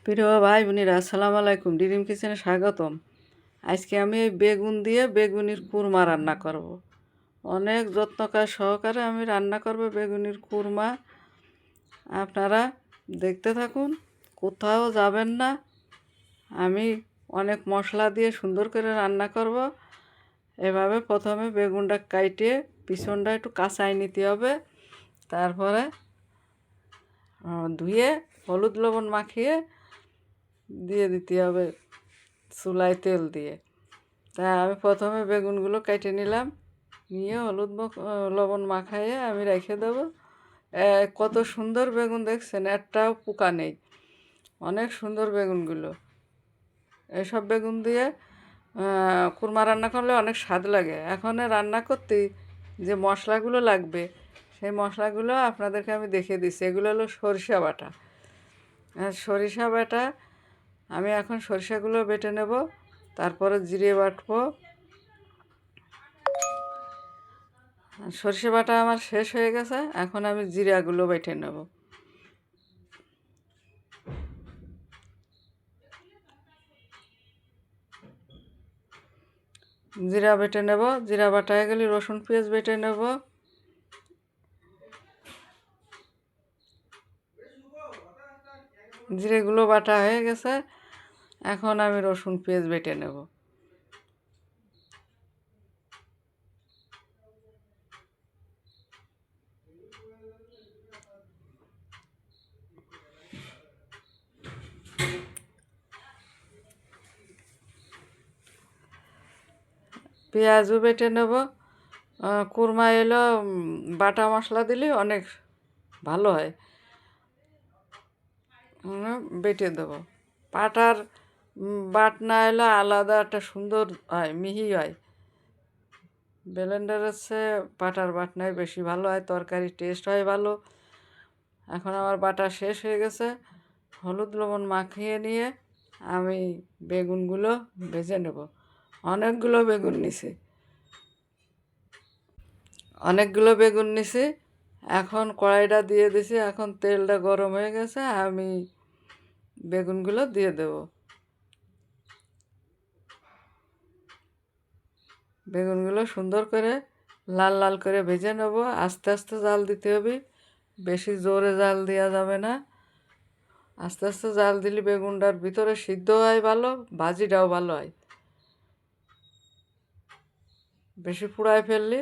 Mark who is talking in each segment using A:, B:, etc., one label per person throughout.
A: প্রিয় ভাই বোনেরা, আসসালামু আলাইকুম। ডিরিম কিচেনে স্বাগতম। আজকে আমি এই বেগুন দিয়ে বেগুনির কুরমা রান্না করব। অনেক যত্নকার সহকারে আমি রান্না করব বেগুনির কুরমা। আপনারা দেখতে থাকুন, কোথাও যাবেন না। আমি অনেক মশলা দিয়ে সুন্দর করে রান্না করব। এভাবে প্রথমে বেগুনটা কাটিয়ে পিছনটা একটু কাঁচাই নিতে হবে। তারপরে ধুয়ে হলুদ লবণ মাখিয়ে দিয়ে দিতে হবে চুলায় তেল দিয়ে। তাই আমি প্রথমে বেগুনগুলো কেটে নিলাম, নিয়ে হলুদ লবণ মাখাইয়ে আমি রেখে দেবো। কত সুন্দর বেগুন দেখছেন, একটাও পোকা নেই, অনেক সুন্দর বেগুনগুলো। এসব বেগুন দিয়ে কুরমা রান্না করলে অনেক স্বাদ লাগে। এখন রান্না করতে যে মশলাগুলো লাগবে সেই মশলাগুলো আপনাদেরকে আমি দেখিয়ে দিচ্ছি। এগুলো হলো সরিষা বাটা। সরিষা বাটা আমি এখন সরিষাগুলো বেটে নেব, তারপরে জিরে বাটবো। সরিষা বাটা আমার শেষ হয়ে গেছে, এখন আমি জিরাগুলো বেটে নেব। জিরা বেটে নেব, জিরা বাটা হয়ে গেলে রসুন পেঁয়াজ বেটে নেব। জিরেগুলো বাটা হয়ে গেছে, এখন আমি রসুন পেঁয়াজ বেটে নেব। পেঁয়াজও বেটে নেব। কুরমা এলো বাটা মশলা দিলে অনেক ভালো হয়। বেটে দেবো। পাটার বাটনা এলো আলাদা একটা সুন্দর হয়, মিহি হয়। ব্লেন্ডারের চেয়ে পাটার বাটনায় বেশি ভালো হয়, তরকারির টেস্ট হয় ভালো। এখন আমার বাটা শেষ হয়ে গেছে, হলুদ লবণ মাখিয়ে নিয়ে আমি বেগুনগুলো ভেজে নেব। অনেকগুলো বেগুন নিছি। এখন কড়াইটা দিয়ে দিছি, এখন তেলটা গরম হয়ে গেছে, আমি বেগুনগুলো দিয়ে দেব। বেগুনগুলো সুন্দর করে লাল লাল করে ভেজে নেব। আস্তে আস্তে জাল দিতে হবে, বেশি জোরে জাল দেওয়া যাবে না। আস্তে আস্তে জাল দিলে বেগুনটার ভিতরে সিদ্ধ হয় ভালো, ভাজিটাও ভালো হয়। বেশি পুড়ায় ফেললে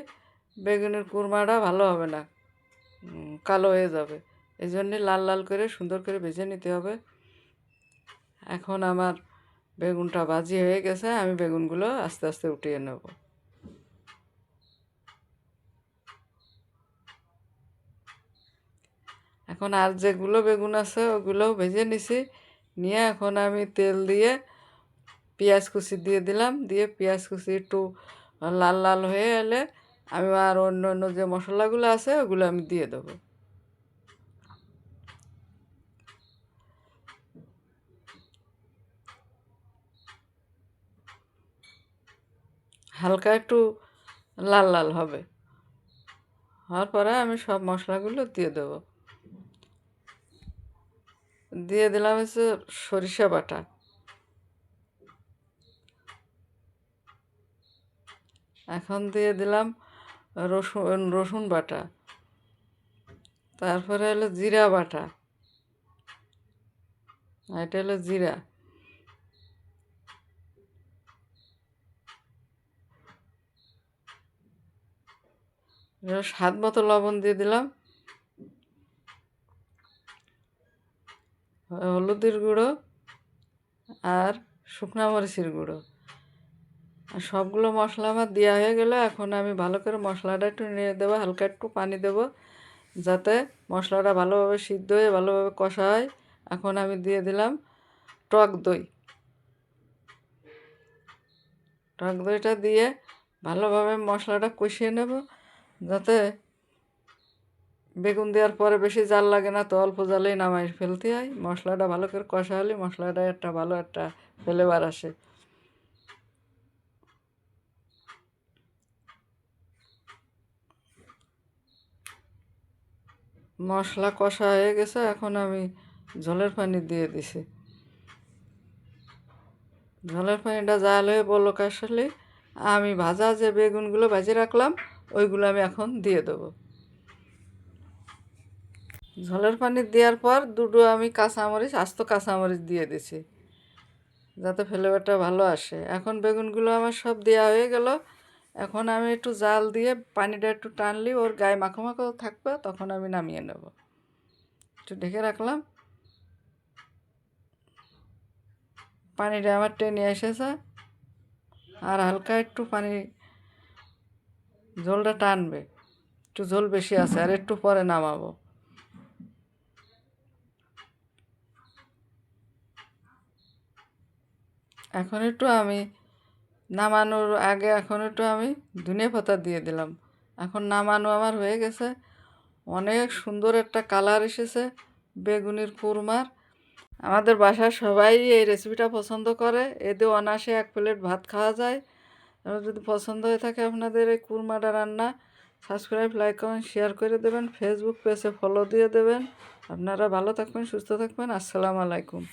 A: বেগুনের কুরমাটা ভালো হবে না, কালো হয়ে যাবে। এই জন্যে লাল লাল করে সুন্দর করে ভেজে নিতে হবে। এখন আমার বেগুনটা ভাজি হয়ে গেছে, আমি বেগুনগুলো আস্তে আস্তে উঠিয়ে নেব। এখন আর যেগুলো বেগুন আছে ওগুলোও ভেজে নিছি, নিয়ে এখন আমি তেল দিয়ে পেঁয়াজ কুচি দিয়ে দিলাম। দিয়ে পেঁয়াজ কুচি একটু লাল লাল হয়ে এলে আমি আর অন্য অন্য যে মশলাগুলো আছে ওগুলো আমি দিয়ে দেবো। হালকা একটু লাল লাল হবে, হওয়ার পরে আমি সব মশলাগুলো দিয়ে দেবো। দিয়ে দিলাম হচ্ছে সরিষা বাটা, এখন দিয়ে দিলাম রসুন বাটা, তারপরে হলো জিরা বাটা, এটা হলো জিরা। স্বাদ মতো লবণ দিয়ে দিলাম, হলুদের গুঁড়ো আর শুকনো মরিচের গুঁড়ো। আর সবগুলো মশলা আমার দেওয়া হয়ে গেলে এখন আমি ভালো করে মশলাটা একটু নেড়ে দেবো, হালকা একটু পানি দেবো যাতে মশলাটা ভালোভাবে সিদ্ধ হয়ে ভালোভাবে কষা হয়। এখন আমি দিয়ে দিলাম টক দই। টক দইটা দিয়ে ভালোভাবে মশলাটা কষিয়ে নেব, যাতে বেগুন দেওয়ার পরে বেশি জাল লাগে না, তো অল্প জালেই নামাই ফেলতে হয়। মশলাটা ভালো করে কষা হলে মশলাটা একটা ভালো একটা ফ্লেভার আসে। মশলা কষা হয়ে গেছে, এখন আমি ঝোলের পানি দিয়ে দিছি। ঝোলের পানিটা জাল হয়ে বলক আসলে আমি ভাজা যে বেগুনগুলো ভেজে রাখলাম ওইগুলো আমি এখন দিয়ে দেবো। ঝোলের পানি দেওয়ার পর দুটো আমি কাঁচামরিচ আস্ত কাঁচামরিচ দিয়ে দিছি যাতে ফ্লেভারটা ভালো আসে। এখন বেগুনগুলো আমার সব দেওয়া হয়ে গেল। এখন আমি একটু জাল দিয়ে পানিটা একটু টানলি ওর গায়ে মাখো মাখো থাকবে, তখন আমি নামিয়ে নেব। একটু ঢেকে রাখলাম, পানিটা আমার টেনে এসেছে, আর হালকা একটু পানি ঝোলটা টানবে, একটু ঝোল বেশি আছে, আর একটু পরে নামাবো। এখন একটু আমি নামানোর আগে এখন একটু আমি ধনিয়া পাতা দিয়ে দিলাম। এখন নামানো আমার হয়ে গেছে। অনেক সুন্দর একটা কালার এসেছে বেগুনের কুরমার। আমাদের বাসার সবাই এই রেসিপিটা পছন্দ করে, এতে অনায়াসে 1 প্লেট ভাত খাওয়া যায়। এবার যদি পছন্দ হয়ে থাকে আপনাদের এই কুরমাটা রান্না, সাবস্ক্রাইব, লাইক, কমেন্ট, শেয়ার করে দেবেন। ফেসবুক পেজে ফলো দিয়ে দেবেন। আপনারা ভালো থাকবেন, সুস্থ থাকবেন। আসসালামু আলাইকুম।